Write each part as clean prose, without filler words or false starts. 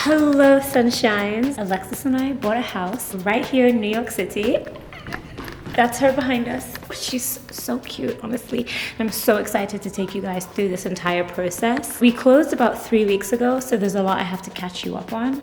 Hello, sunshines. Alexis and I bought a house right here in New York City. That's her behind us. She's so cute, honestly. I'm so excited to take you guys through this entire process. We closed about 3 weeks ago, so there's a lot I have to catch you up on.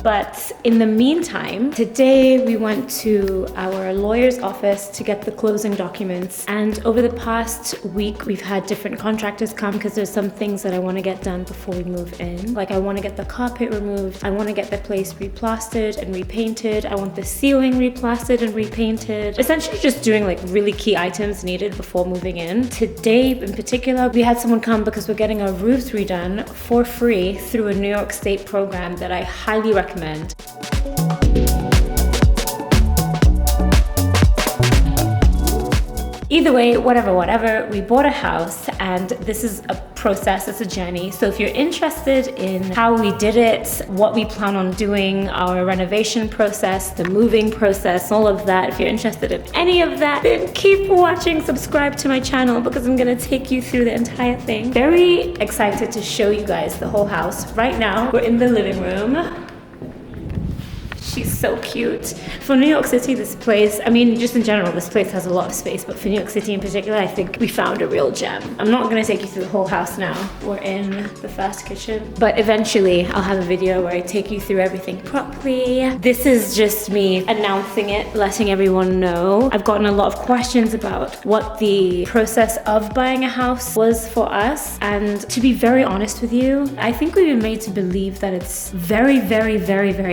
But in the meantime, today we went to our lawyer's office to get the closing documents. And over the past week, we've had different contractors come because there's some things that I want to get done before we move in. Like I want to get the carpet removed. I want to get the place replastered and repainted. I want the ceiling replastered and repainted. Essentially just doing like really key items needed before moving in. Today in particular, we had someone come because we're getting our roofs redone for free through a New York State program that I highly recommend. Either way, whatever, we bought a house and this is a process, it's a journey. So if you're interested in how we did it, what we plan on doing, our renovation process, the moving process, all of that, if you're interested in any of that, then keep watching, subscribe to my channel because I'm gonna take you through the entire thing. Very excited to show you guys the whole house. Right now, we're in the living room. She's so cute. For New York City, this place, I mean, just in general, this place has a lot of space, but for New York City in particular, I think we found a real gem. I'm not gonna take you through the whole house now. We're in the first kitchen, but eventually I'll have a video where I take you through everything properly. This is just me announcing it, letting everyone know. I've gotten a lot of questions about what the process of buying a house was for us. And to be very honest with you, I think we've been made to believe that it's very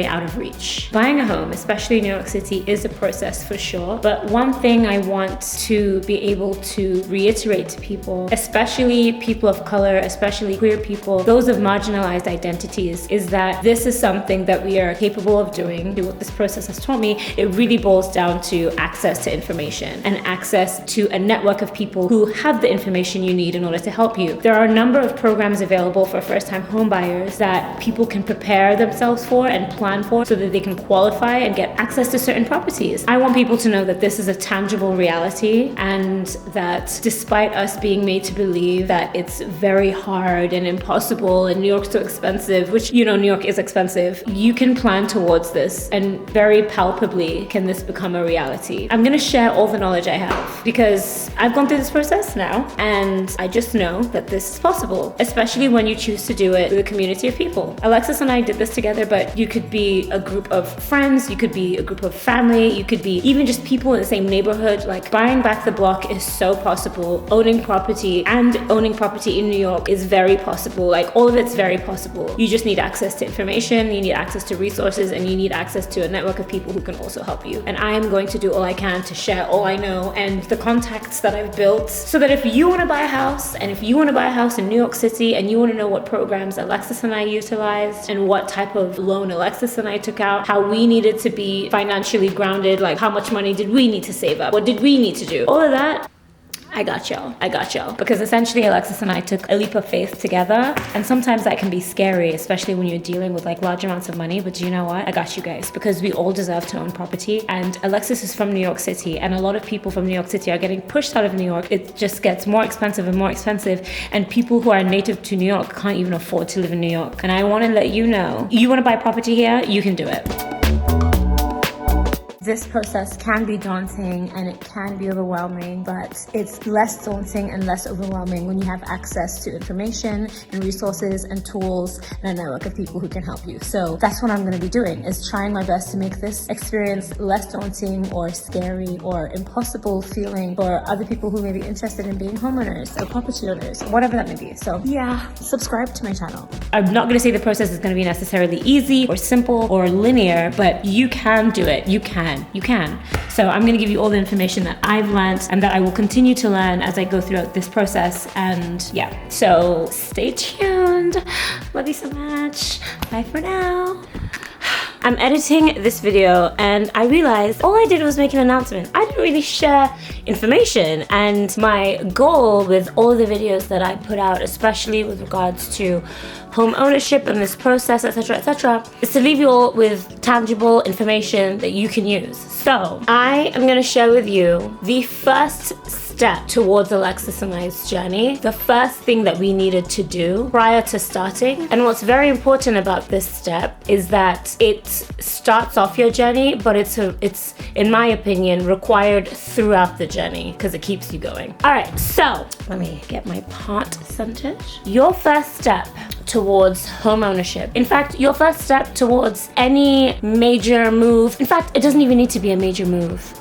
out of reach. Buying a home, especially in New York City, is a process for sure. But one thing I want to be able to reiterate to people, especially people of color, especially queer people, those of marginalized identities, is that this is something that we are capable of doing. What this process has taught me, it really boils down to access to information and access to a network of people who have the information you need in order to help you. There are a number of programs available for first-time home buyers that people can prepare themselves for and plan for so that they can qualify and get access to certain properties. I want people to know that this is a tangible reality and that despite us being made to believe that it's very hard and impossible and New York's too expensive, which, you know, New York is expensive, you can plan towards this and very palpably can this become a reality. I'm gonna share all the knowledge I have because I've gone through this process now and I just know that this is possible, especially when you choose to do it with a community of people. Alexis and I did this together, but you could be a group of friends, you could be a group of family, you could be even just people in the same neighborhood. Like buying back the block is so possible. Owning property in New York is very possible. Like all of it's very possible. You just need access to information, you need access to resources, and you need access to a network of people who can also help you. And I am going to do all I can to share all I know and the contacts that I've built so that if you want to buy a house and if you want to buy a house in New York City and you want to know what programs Alexis and I utilized and what type of loan Alexis and I took out, how we needed to be financially grounded, like how much money did we need to save up? What did we need to do? All of that, I got y'all. Because essentially Alexis and I took a leap of faith together. And sometimes that can be scary, especially when you're dealing with like large amounts of money. But you know what? I got you guys because we all deserve to own property. And Alexis is from New York City and a lot of people from New York City are getting pushed out of New York. It just gets more expensive and more expensive. And people who are native to New York can't even afford to live in New York. And I want to let you know, you want to buy property here, you can do it. This process can be daunting and it can be overwhelming, but it's less daunting and less overwhelming when you have access to information and resources and tools and a network of people who can help you. So that's what I'm going to be doing, is trying my best to make this experience less daunting or scary or impossible feeling for other people who may be interested in being homeowners or property owners, whatever that may be. So yeah, subscribe to my channel. I'm not going to say the process is going to be necessarily easy or simple or linear, but you can do it. You can. So I'm going to give you all the information that I've learned and that I will continue to learn as I go throughout this process. And yeah, so stay tuned. Love you so much. Bye for now. I'm editing this video and I realized all I did was make an announcement. I didn't really share information, and my goal with all the videos that I put out, especially with regards to home ownership and this process, etc., is to leave you all with tangible information that you can use. So I am going to share with you the first step towards Alexis and I's journey, the first thing that we needed to do prior to starting, and what's very important about this step is that it starts off your journey, but it's in my opinion required throughout the journey because it keeps you going. All right, so let me get my part centered. Your first step towards home ownership. In fact, your first step towards any major move. In fact, it doesn't even need to be a major move.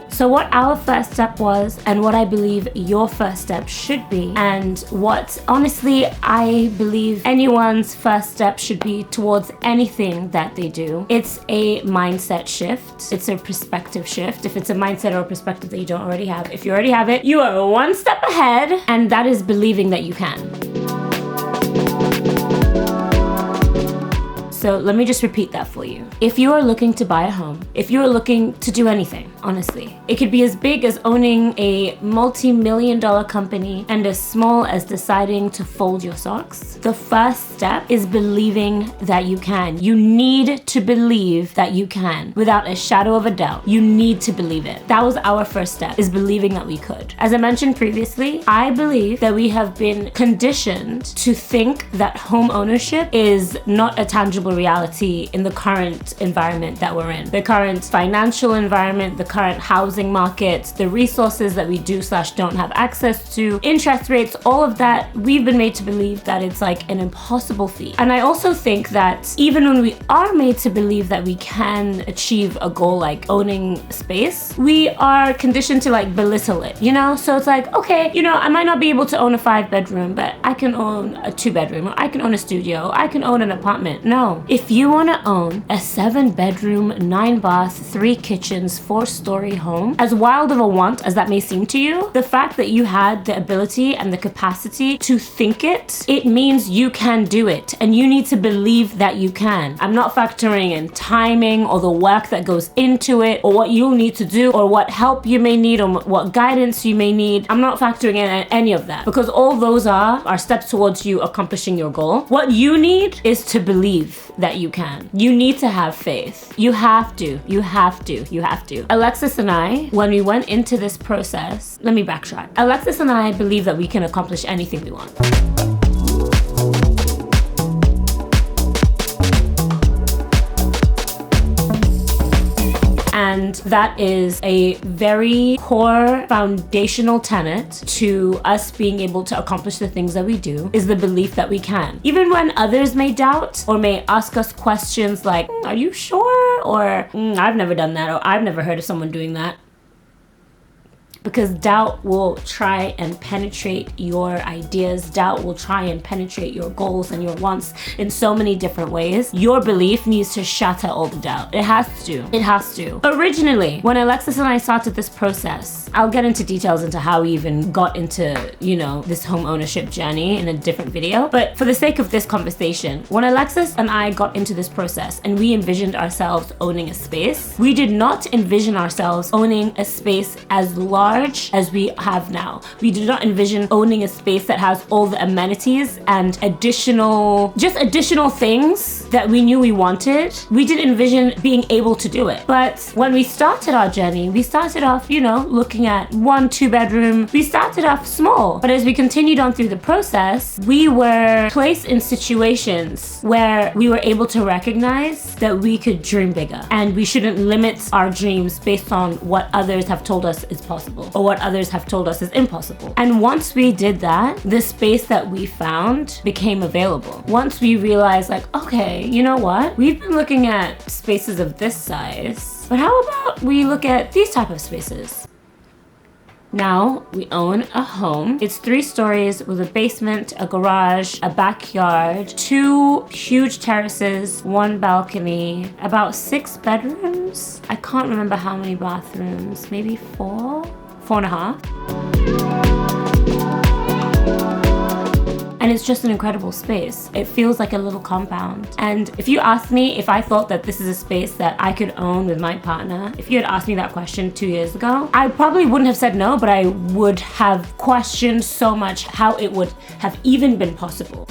So what our first step was, and what I believe your first step should be, and what honestly I believe anyone's first step should be towards anything that they do, it's a mindset shift. It's a perspective shift. If it's a mindset or a perspective that you don't already have, if you already have it, you are one step ahead, and that is believing that you can. So let me just repeat that for you. If you are looking to buy a home, if you are looking to do anything, honestly, it could be as big as owning a multi-million-dollar company and as small as deciding to fold your socks. The first step is believing that you can. You need to believe that you can without a shadow of a doubt. You need to believe it. That was our first step, is believing that we could. As I mentioned previously, I believe that we have been conditioned to think that home ownership is not a tangible reality in the current environment that we're in. The current financial environment, the current housing market, the resources that we do/don't have access to, interest rates, all of that, we've been made to believe that it's like an impossible feat. And I also think that even when we are made to believe that we can achieve a goal like owning space, we are conditioned to like belittle it, you know? So it's like, okay, you know, I might not be able to own a 5-bedroom, but I can own a 2-bedroom, or I can own a studio, I can own an apartment. No. If you want to own a 7-bedroom, 9-bath, 3 kitchens, 4-story home, as wild of a want as that may seem to you, the fact that you had the ability and the capacity to think it means you can do it, and you need to believe that you can. I'm not factoring in timing or the work that goes into it, or what you'll need to do, or what help you may need, or what guidance you may need. I'm not factoring in any of that, because all those are steps towards you accomplishing your goal. What you need is to believe that you can. You need to have faith. You have to. Alexis and I, when we went into this process, let me backtrack. Alexis and I believe that we can accomplish anything we want. And that is a very core foundational tenet to us being able to accomplish the things that we do, is the belief that we can. Even when others may doubt or may ask us questions like, are you sure? Or I've never done that, or I've never heard of someone doing that. Because doubt will try and penetrate your ideas. Doubt will try and penetrate your goals and your wants in so many different ways. Your belief needs to shatter all the doubt. It has to. It has to. Originally, when Alexis and I started this process, I'll get into details into how we even got into, you know, this home ownership journey in a different video. But for the sake of this conversation, when Alexis and I got into this process and we envisioned ourselves owning a space, we did not envision ourselves owning a space as large as we have now. We did not envision owning a space that has all the amenities and additional things that we knew we wanted. We didn't envision being able to do it. But when we started our journey, we started off, you know, looking at 1-2-bedroom. We started off small. But as we continued on through the process, we were placed in situations where we were able to recognize that we could dream bigger, and we shouldn't limit our dreams based on what others have told us is possible, or what others have told us is impossible. And once we did that, the space that we found became available. Once we realized, like, okay, you know what? We've been looking at spaces of this size, but how about we look at these type of spaces? Now we own a home. It's 3 stories with a basement, a garage, a backyard, 2 huge terraces, 1 balcony, about 6 bedrooms. I can't remember how many bathrooms, maybe 4.5. And it's just an incredible space. It feels like a little compound. And if you asked me if I thought that this is a space that I could own with my partner, if you had asked me that question 2 years ago, I probably wouldn't have said no, but I would have questioned so much how it would have even been possible.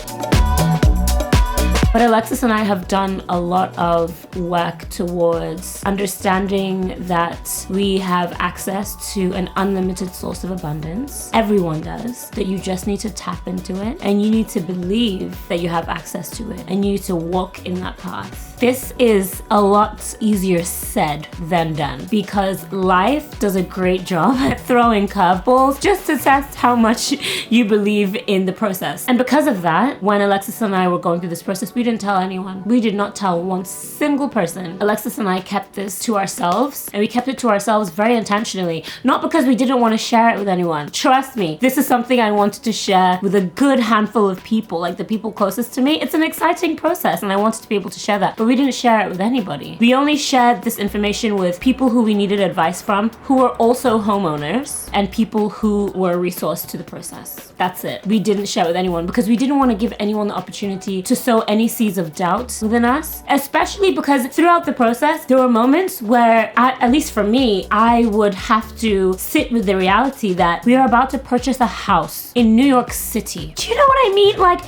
But Alexis and I have done a lot of work towards understanding that we have access to an unlimited source of abundance. Everyone does. That you just need to tap into it, and you need to believe that you have access to it, and you need to walk in that path. This is a lot easier said than done, because life does a great job at throwing curveballs just to test how much you believe in the process. And because of that, when Alexis and I were going through this process, we didn't tell anyone. We did not tell one single person. Alexis and I kept this to ourselves, and we kept it to ourselves very intentionally. Not because we didn't want to share it with anyone. Trust me, this is something I wanted to share with a good handful of people, like the people closest to me. It's an exciting process, and I wanted to be able to share that. But we didn't share it with anybody. We only shared this information with people who we needed advice from, who were also homeowners, and people who were a resource to the process. That's it. We didn't share it with anyone because we didn't want to give anyone the opportunity to sow any seeds of doubt within us, especially because throughout the process, there were moments where, at least for me, I would have to sit with the reality that we are about to purchase a house in New York City. Do you know what I mean? Like,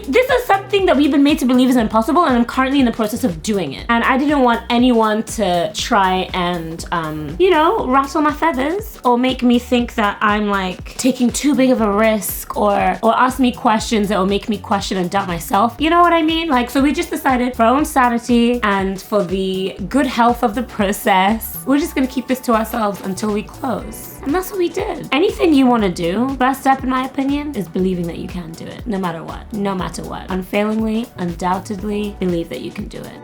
this is something that we've been made to believe is impossible, and I'm currently in the process of doing it. And I didn't want anyone to try and, rattle my feathers or make me think that I'm like taking too big of a risk, or ask me questions that will make me question and doubt myself. You know what I mean? Like, so we just decided for our own sanity and for the good health of the process, we're just gonna keep this to ourselves until we close. And that's what we did. Anything you want to do, first step in my opinion, is believing that you can do it, no matter what. No matter what. Unfailingly, undoubtedly, believe that you can do it.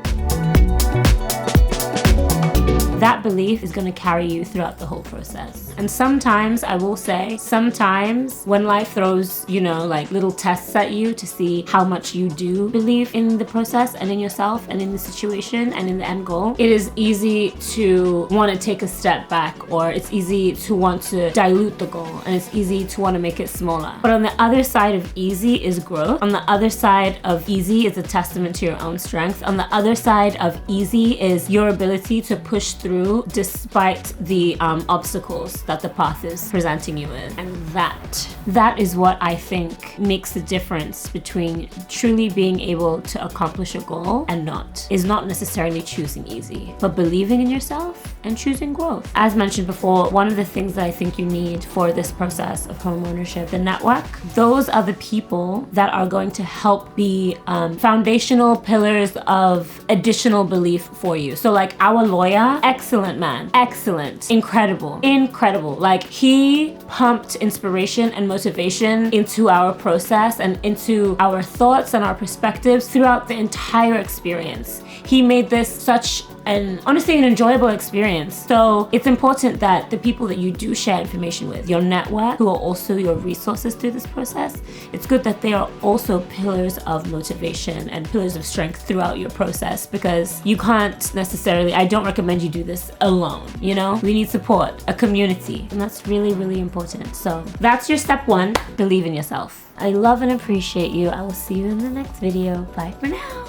That belief is going to carry you throughout the whole process. And sometimes, I will say, sometimes when life throws, like little tests at you to see how much you do believe in the process and in yourself and in the situation and in the end goal, it is easy to want to take a step back, or it's easy to want to dilute the goal, and it's easy to want to make it smaller. But on the other side of easy is growth. On the other side of easy is a testament to your own strength. On the other side of easy is your ability to push through despite the obstacles that the path is presenting you with. And that is what I think makes the difference between truly being able to accomplish a goal and not. Is not necessarily choosing easy, but believing in yourself and choosing growth. As mentioned before, one of the things that I think you need for this process of home ownership, the network, those are the people that are going to help be foundational pillars of additional belief for you. So like our lawyer, excellent man, excellent, incredible. Like, he pumped inspiration and motivation into our process and into our thoughts and our perspectives throughout the entire experience. He made this such honestly an enjoyable experience. So it's important that the people that you do share information with, your network, who are also your resources through this process, it's good that they are also pillars of motivation and pillars of strength throughout your process, because you can't necessarily, I don't recommend you do this alone, We need support, a community, and that's really, really important. So that's your step one, believe in yourself. I love and appreciate you. I will see you in the next video. Bye for now.